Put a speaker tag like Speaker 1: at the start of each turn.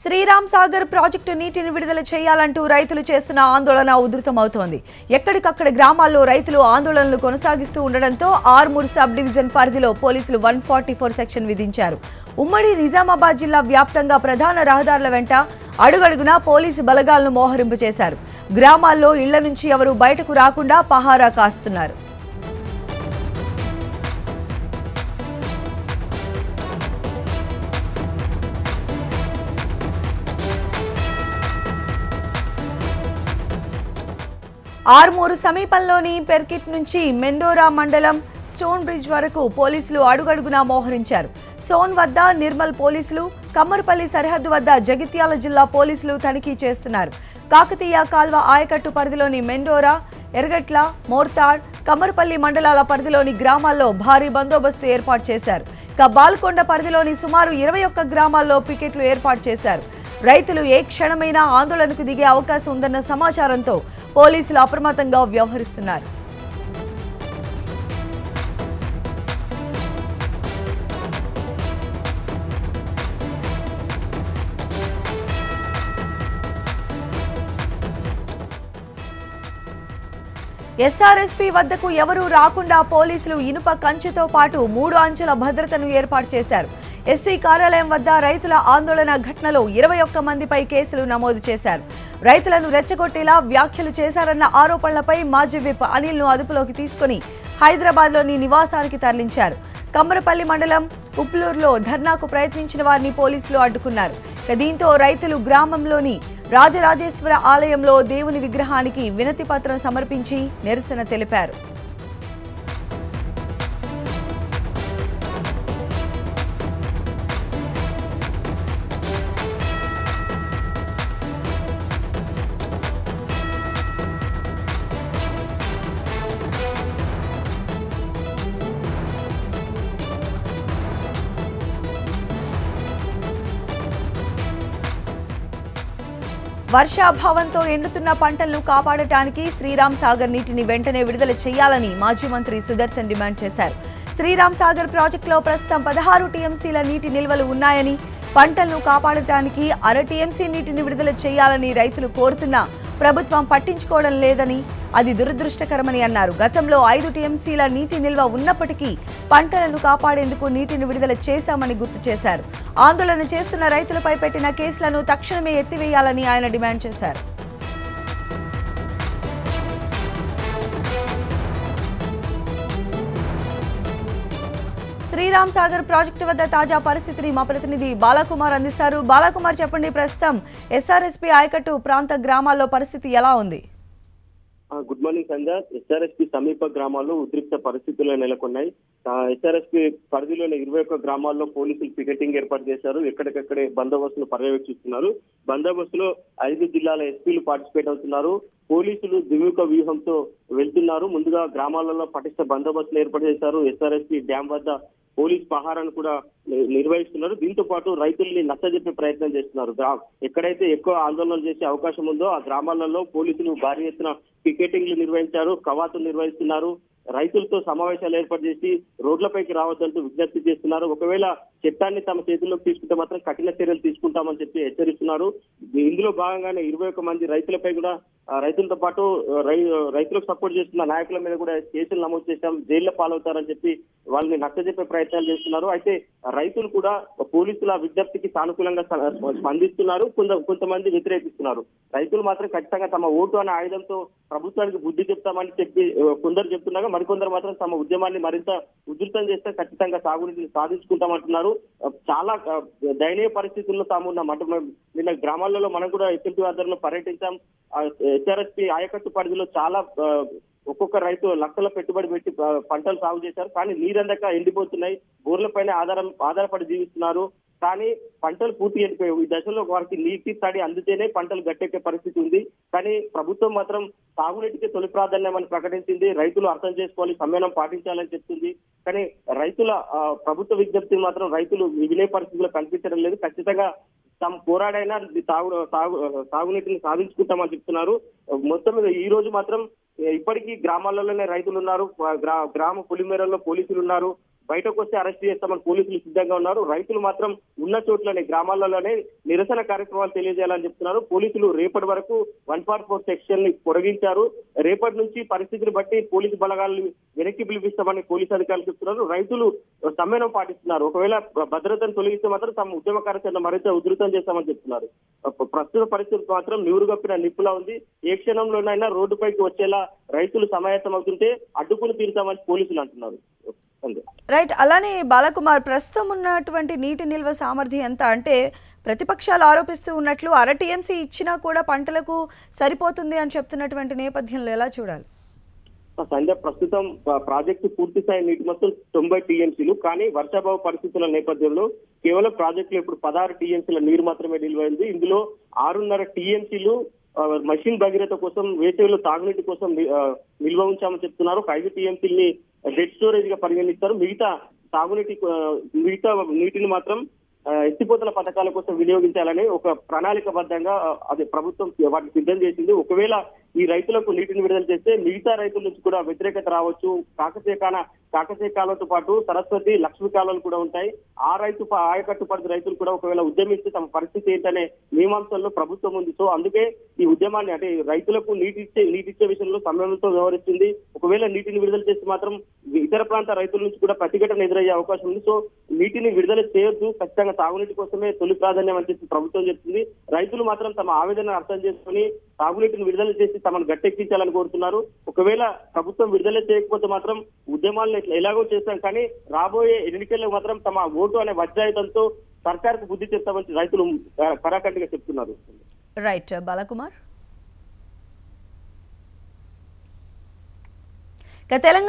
Speaker 1: Sriram Sagar project నీటిని విడుదల చేయాలంటూ రైతులు చేస్తున్న ఆందోళన ఉధృతమవుతోంది. ఎక్కడికక్కడ గ్రామాల్లో రైతులు ఆందోళనలు కొనసాగిస్తూ ఉండడంతో ఆర్మూర్ సబ్ డివిజన్ పరిధిలో పోలీసులు 144 సెక్షన్ విధించారు. ఉమ్మడి నిజామాబాద్ జిల్లా వ్యాప్తంగా ప్రధాన రహదారుల వెంట అడుగడుగునా పోలీసు బలగాలను మోహరింపు చేశారు. గ్రామాల్లో ఇళ్ల నుంచి ఎవరూ బయటకు రాకుండా పహారా కాస్తున్నారు. ఆర్మూరు సమీపంలోని పెర్కిట్ నుంచి మెండోరా మండలం స్టోన్ బ్రిడ్జ్ వరకు పోలీసులు అడుగడుగునా మోహరించారు. సోన్ వద్ద నిర్మల్ పోలీసులు, కమ్మర్పల్లి సరిహద్దు వద్ద జగిత్యాల జిల్లా పోలీసులు తనిఖీ చేస్తున్నారు. కాకతీయ కాల్వ ఆయకట్టు పరిధిలోని మెండోరా, ఎర్గట్ల, మోర్తాడ్, కమ్మర్పల్లి మండలాల పరిధిలోని గ్రామాల్లో భారీ బందోబస్తు ఏర్పాటు చేశారు. బాల్కొండ పరిధిలోని సుమారు 21 గ్రామాల్లో పికెట్లు ఏర్పాటు చేశారు. రైతులు ఏ క్షణమైనా ఆందోళనకు దిగే అవకాశం ఉందన్న సమాచారంతో పోలీసులు అప్రమత్తంగా వ్యవహరిస్తున్నారు. ఎస్ఆర్ఎస్పీ వద్దకు ఎవరూ రాకుండా పోలీసులు ఇనుప కంచెతో పాటు 3 అంచెల భద్రతను ఏర్పాటు చేశారు. ఎస్సీ కార్యాలయం వద్ద రైతుల ఆందోళన ఘటనలో 21 మందిపై కేసులు నమోదు చేశారు. రైతులను రెచ్చగొట్టేలా వ్యాఖ్యలు చేశారన్న ఆరోపణలపై మాజీ విప్ అనిల్ను అదుపులోకి తీసుకుని హైదరాబాద్లోని నివాసానికి తరలించారు. కమ్మరపల్లి మండలం ఉప్లూరులో ధర్నాకు ప్రయత్నించిన వారిని పోలీసులు అడ్డుకున్నారు. దీంతో రైతులు గ్రామంలోని రాజరాజేశ్వర ఆలయంలో దేవుని విగ్రహానికి వినతి పత్రం సమర్పించి నిరసన తెలిపారు. వర్షాభావంతో ఎండుతున్న పంటలను కాపాడటానికి శ్రీరామ్ సాగర్ నీటిని వెంటనే విడుదల చేయాలని మాజీ మంత్రి సుదర్శన్ డిమాండ్ చేశారు. శ్రీరామ్ సాగర్ ప్రాజెక్టులో ప్రస్తుతం 16 టీఎంసీల నీటి నిల్వలు ఉన్నాయని, పంటలను కాపాడటానికి 1/2 టీఎంసీ నీటిని విడుదల చేయాలని రైతులు కోరుతున్నా ప్రభుత్వం పట్టించుకోవడం లేదని, అది దురదృష్టకరమని అన్నారు. గతంలో 5 టీఎంసీల నీటి నిల్వ ఉన్నప్పటికీ పంటలను కాపాడేందుకు నీటిని విడుదల చేశామని గుర్తు చేశారు. ఆందోళన చేస్తున్న రైతులపై పెట్టిన కేసులను తక్షణమే ఎత్తివేయాలని ఆయన డిమాండ్ చేశారు. శ్రీరామ్ సాగర్ ప్రాజెక్టు వద్ద తాజా పరిస్థితిని మా ప్రతినిధి బాలకుమార్ అందిస్తారు. బాలకుమార్, చెప్పండి, ప్రస్తుతం ఎస్ఆర్ఎస్పీ ఆయకట్టు ప్రాంత గ్రామాల్లో పరిస్థితి ఎలా ఉంది?
Speaker 2: గుడ్ మార్నింగ్ సంధ్య. ఎస్ఆర్ఎస్పీ సమీప గ్రామాల్లో ఉద్రిక్త పరిస్థితులు నెలకొన్నాయి. ఎస్ఆర్ఎస్పీ పరిధిలోని 21 గ్రామాల్లో పోలీసులు పికెటింగ్ ఏర్పాటు చేశారు. ఎక్కడికక్కడే బందోబస్తును పర్యవేక్షిస్తున్నారు. బందోబస్తులో 5 జిల్లాల ఎస్పీలు పార్టిసిపేట్ అవుతున్నారు. పోలీసులు ద్విముఖ వ్యూహంతో వెళ్తున్నారు. ముందుగా గ్రామాలలో పటిష్ట బందోబస్తును ఏర్పాటు చేశారు. ఎస్ఆర్ఎస్పీ డ్యాం వద్ద పోలీస్ పహారాను కూడా నిర్వహిస్తున్నారు. దీంతో పాటు రైతుల్ని నచ్చజెప్పే ప్రయత్నం చేస్తున్నారు. ఎక్కడైతే ఎక్కువ ఆందోళన చేసే అవకాశం ఉందో ఆ గ్రామాలలో పోలీసులు భారీ ఎత్తున పికెటింగ్లు నిర్వహించారు, కవాతులు నిర్వహిస్తున్నారు. రైతులతో సమావేశాలు ఏర్పాటు చేసి రోడ్లపైకి రావద్దంటూ విజ్ఞప్తి చేస్తున్నారు. ఒకవేళ చట్టాన్ని తమ చేతుల్లోకి తీసుకుంటే మాత్రం కఠిన చర్యలు తీసుకుంటామని చెప్పి హెచ్చరిస్తున్నారు. ఇందులో భాగంగానే 21 మంది రైతులపై కూడా, రైతులతో పాటు రైతులకు సపోర్ట్ చేస్తున్న నాయకుల మీద కూడా కేసులు నమోదు చేశాం, జైల్లో పాలవుతారని చెప్పి వాళ్ళని నచ్చజెప్పే ప్రయత్నాలు చేస్తున్నారు. అయితే రైతులు కూడా పోలీసుల విజ్ఞప్తికి సానుకూలంగా స్పందిస్తున్నారు, కొంతమంది వ్యతిరేకిస్తున్నారు. రైతులు మాత్రం ఖచ్చితంగా తమ ఓటు అనే ఆయుధంతో ప్రభుత్వానికి బుద్ధి చెప్తామని చెప్పి కొందరు చెప్తున్నాగా, మరికొందరు మాత్రం తమ ఉద్యమాన్ని మరింత ఉధృతం చేస్తే ఖచ్చితంగా సాగునీటిని సాధించుకుంటామంటున్నారు. చాలా దయనీయ పరిస్థితుల్లో తాము నిన్న గ్రామాలలో మనం కూడా ఎస్ఎల్టీ ఆధ్వర్యంలో పర్యటించాం. ఎస్ఆర్ఎస్పీ ఆయకట్టు పరిధిలో చాలా ఒక్కొక్క రైతు లక్షల పెట్టుబడి పెట్టి పంటలు సాగు చేశారు. కానీ నీరందక ఎండిపోతున్నాయి. బోర్లపైన ఆధారపడి జీవిస్తున్నారు. కానీ పంటలు పూర్తి ఎండిపోయాయి. ఈ దశలో వారికి నీటి తడి అందితేనే పంటలు గట్టెక్కే పరిస్థితి ఉంది. కానీ ప్రభుత్వం మాత్రం సాగునీటికి తొలి ప్రాధాన్యమని ప్రకటించింది. రైతులు అర్థం చేసుకోవాలి, సంయమనం పాటించాలని చెప్తుంది. కానీ రైతుల ప్రభుత్వ విజ్ఞప్తి మాత్రం రైతులు వినే పరిస్థితుల్లో కనిపించడం లేదు. ఖచ్చితంగా తాము పోరాడైనా సాగునీటిని సాధించుకుంటామని చెప్తున్నారు. మొత్తం మీద ఈ రోజు మాత్రం ఇప్పటికీ గ్రామాలలోనే రైతులు ఉన్నారు. గ్రామ పులిమేరల్లో పోలీసులు ఉన్నారు. బయటకు వస్తే అరెస్ట్ చేస్తామని పోలీసులు సిద్ధంగా ఉన్నారు. రైతులు మాత్రం ఉన్న చోట్లనే గ్రామాలలోనే నిరసన కార్యక్రమాలు తెలియజేయాలని చెప్తున్నారు. పోలీసులు రేపటి వరకు 144 సెక్షన్ ని పొడిగించారు. రేపటి నుంచి పరిస్థితిని బట్టి పోలీసు బలగాలను వెనక్కి పిలిపిస్తామని పోలీసు అధికారులు చెప్తున్నారు. రైతులు సమ్మెనం పాటిస్తున్నారు. ఒకవేళ భద్రతను తొలగిస్తే మాత్రం తమ ఉద్యమ కార్యాచరణ మరింత ఉధృతం చేస్తామని చెప్తున్నారు. ప్రస్తుత పరిస్థితి మాత్రం నివురుగప్పిన నిప్పులా ఉంది. ఏ క్షణంలోనైనా రోడ్డుపైకి వచ్చేలా రైతులు సమాయత్తం అవుతుంటే అడ్డుకుని తీరుతామని పోలీసులు అంటున్నారు.
Speaker 1: రైట్. అలానే బాలకుమార్, ప్రస్తుతం ఉన్నటువంటి నీటి నిల్వ సామర్థ్యం ఎంత అంటే ప్రతిపక్షాలు ఆరోపిస్తూ ఉన్నట్లు అర టీఎంసీ ఇచ్చినా కూడా పంటలకు సరిపోతుంది అని చెప్తున్నటువంటి నేపథ్యంలో ఎలా చూడాలి?
Speaker 2: సంజయ్, ప్రస్తుతం ప్రాజెక్టు పూర్తి స్థాయి నీటి మొత్తం 90 టీఎంసీలు. కానీ వర్షాభావ పరిస్థితుల నేపథ్యంలో కేవలం ప్రాజెక్టులో ఇప్పుడు 16 టీఎంసీల నీరు మాత్రమే నిల్వైంది. ఇందులో 6.5 టీఎంసీలు మషిన్ భగీరథ కోసం, వేసవిలో తాగునీటి కోసం నిల్వ ఉంచామని చెప్తున్నారు. 5 టీఎంసీలని డెడ్ స్టోరేజ్ గా పరిగణిస్తారు. మిగతా నీటిని మాత్రం ఎత్తిపోతల పథకాల కోసం వినియోగించాలని ఒక ప్రణాళికబద్ధంగా అది ప్రభుత్వం వాటిని సిద్ధం చేసింది. ఒకవేళ ఈ రైతులకు నీటిని విడుదల చేస్తే మిగతా రైతుల నుంచి కూడా వ్యతిరేకత రావచ్చు. కాకతీయ కాలువతో పాటు సరస్వతి, లక్ష్మీ కాలువలు కూడా ఉంటాయి. ఆయకట్టు పరిధి రైతులు కూడా ఒకవేళ ఉద్యమిస్తే తమ పరిస్థితి ఏంటనే మీమాంసంలో ప్రభుత్వం ఉంది. సో అందుకే ఈ ఉద్యమాన్ని, అంటే రైతులకు నీటిచ్చే విషయంలో సంయమనంతో వ్యవహరిస్తుంది. ఒకవేళ నీటిని విడుదల చేస్తే మాత్రం ఇతర ప్రాంత రైతుల నుంచి కూడా ప్రతిఘటన ఎదురయ్యే అవకాశం ఉంది. సో నీటిని విడుదల చేయొద్దు, ఖచ్చితంగా తాగునీటి కోసమే తొలి ప్రాధాన్యం అని చెప్పి ప్రభుత్వం చెప్తుంది. రైతులు మాత్రం తమ ఆవేదన అర్థం చేసుకుని తాగునీటిని విడుదల చేసి తమను గట్టెక్కించాలని కోరుతున్నారు. ఒకవేళ ప్రభుత్వం విడుదల చేయకపోతే మాత్రం ఉద్యమాలను ఎలాగో చేస్తాం, కానీ రాబోయే ఎన్నికల్లో మాత్రం తమ ఓటు అనే వజ్రాయుధంతో సర్కార్కు బుద్ధి చెప్తామని రైతులు కరాఖండిగా చెప్తున్నారు.
Speaker 1: రైట్ బాలకుమార్. తెలంగాణ